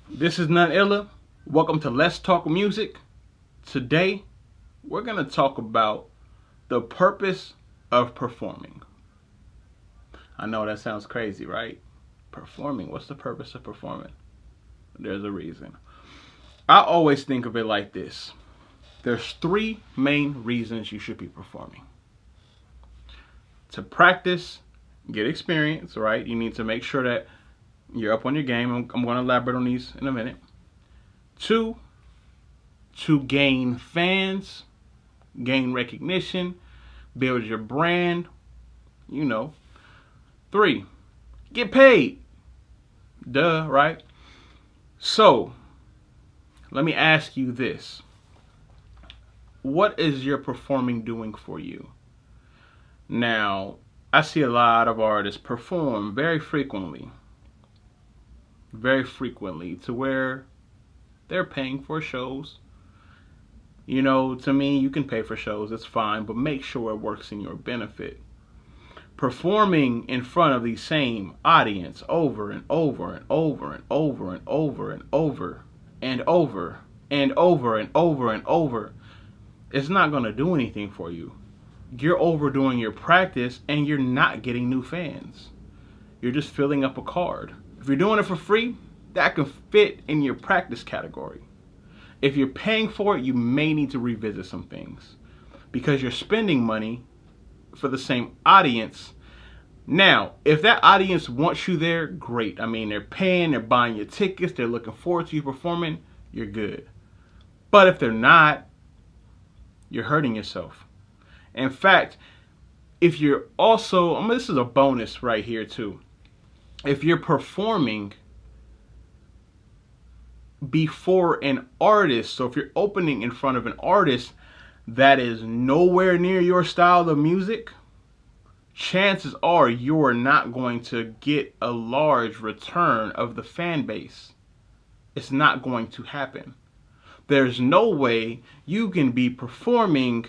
This is none illa. Welcome to Let's Talk Music. Today, we're going to talk about the purpose of performing. I know that sounds crazy, right? Performing. What's the purpose of performing? There's a reason. I always think of it like this. There's three main reasons you should be performing. To practice, get experience, right? You need to make sure that you're up on your game. I'm going to elaborate on these in a minute. Two, to gain fans, gain recognition, build your brand, you know. Three, get paid. Duh, right? So, let me ask you this. What is your performing doing for you? Now, I see a lot of artists perform very frequently to where they're paying for shows. You know, to me, you can pay for shows, it's fine, but make sure it works in your benefit. Performing in front of the same audience over and over and over and over and over and over and over and over and over and over, it's not going to do anything for you. You're overdoing your practice and you're not getting new fans. You're just filling up a card. If you're doing it for free, that can fit in your practice category. If you're paying for it, you may need to revisit some things because you're spending money for the same audience. Now, if that audience wants you there, great. I mean, they're paying, they're buying your tickets, they're looking forward to you performing, you're good. But if they're not, you're hurting yourself. In fact, if you're also, this is a bonus right here too. If you're performing before an artist, so if you're opening in front of an artist that is nowhere near your style of music, chances are you're not going to get a large return of the fan base. It's not going to happen. There's no way you can be performing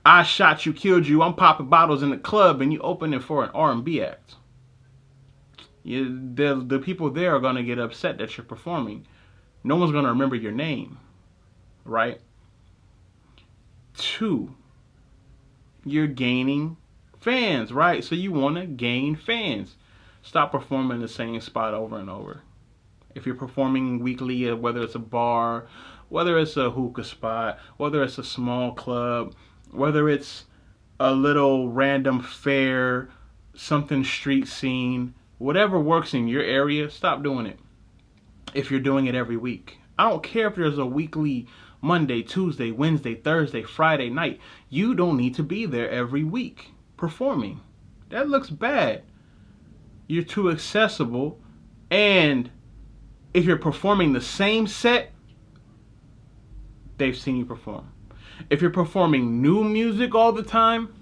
I shot you, killed you, I'm popping bottles in the club, and you open it for an R&B act. The people there are going to get upset that you're performing. No one's going to remember your name, right? Two, you're gaining fans, right? So you want to gain fans. Stop performing the same spot over and over. If you're performing weekly, whether it's a bar, whether it's a hookah spot, whether it's a small club, whether it's a little random fair, something street scene, whatever works in your area, stop doing it. If you're doing it every week, I don't care if there's a weekly Monday, Tuesday, Wednesday, Thursday, Friday night. You don't need to be there every week performing. That looks bad. You're too accessible. And if you're performing the same set, they've seen you perform. If you're performing new music all the time,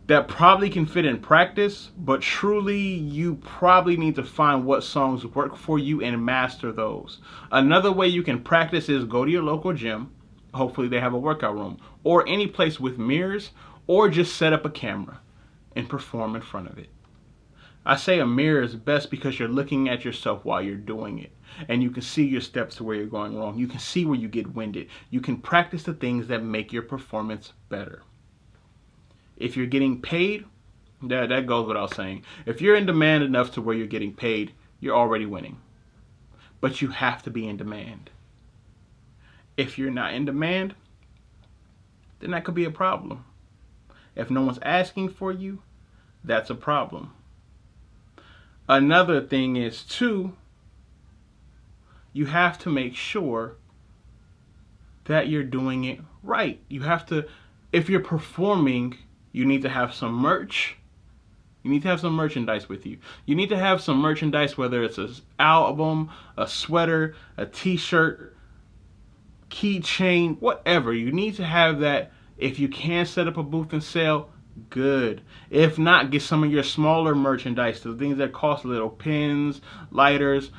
that probably can fit in practice, but truly you probably need to find what songs work for you and master those. Another way you can practice is go to your local gym. Hopefully they have a workout room, or any place with mirrors, or just set up a camera and perform in front of it. I say a mirror is best because you're looking at yourself while you're doing it. And you can see your steps to where you're going wrong. You can see where you get winded. You can practice the things that make your performance better. If you're getting paid, that goes without saying. If you're in demand enough to where you're getting paid, you're already winning. But you have to be in demand. If you're not in demand, then that could be a problem. If no one's asking for you, that's a problem. Another thing is, too, you have to make sure that you're doing it right. You have to, if you're performing, you need to have some merch. You need to have some merchandise with you. You need to have some merchandise, whether it's an album, a sweater, a t-shirt, keychain, whatever. You need to have that. If you can set up a booth and sell, good. If not, get some of your smaller merchandise, the things that cost little, pens, lighters,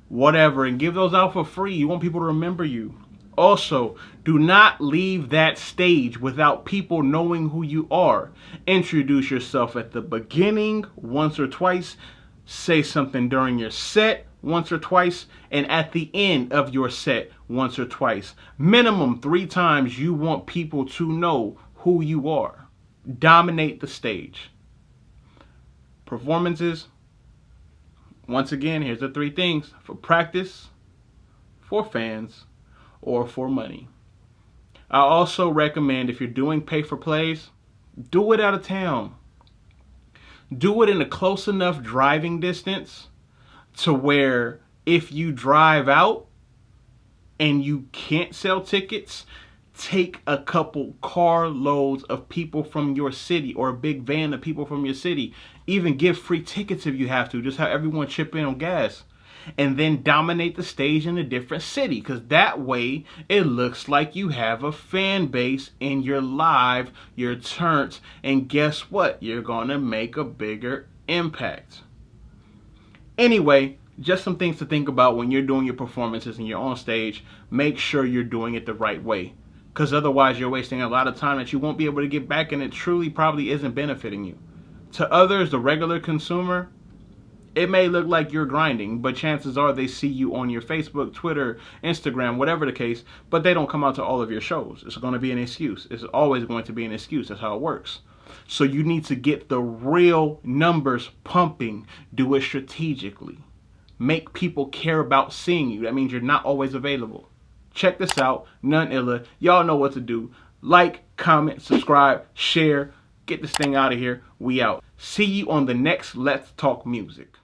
whatever, and give those out for free. You want people to remember you. Also, do not leave that stage without people knowing who you are. Introduce yourself at the beginning once or twice. Say something during your set once or twice, and at the end of your set once or twice. Minimum 3 times you want people to know who you are. Dominate the stage. Performances, once again, here's the 3 things: for practice, for fans, or for money. I also recommend, if you're doing pay-for-plays, do it out of town. Do it in a close enough driving distance to where if you drive out and you can't sell tickets, take a couple car loads of people from your city or a big van of people from your city. Even give free tickets if you have to. Just have everyone chip in on gas. And then dominate the stage in a different city, because that way it looks like you have a fan base in your live, your turns, and guess what? You're going to make a bigger impact. Anyway, just some things to think about when you're doing your performances and you're on stage. Make sure you're doing it the right way, because otherwise you're wasting a lot of time that you won't be able to get back, and it truly probably isn't benefiting you. To others, the regular consumer, it may look like you're grinding, but chances are they see you on your Facebook, Twitter, Instagram, whatever the case, but they don't come out to all of your shows. It's going to be an excuse. It's always going to be an excuse. That's how it works. So you need to get the real numbers pumping. Do it strategically. Make people care about seeing you. That means you're not always available. Check this out. None illa. Y'all know what to do. Like, comment, subscribe, share. Get this thing out of here. We out. See you on the next Let's Talk Music.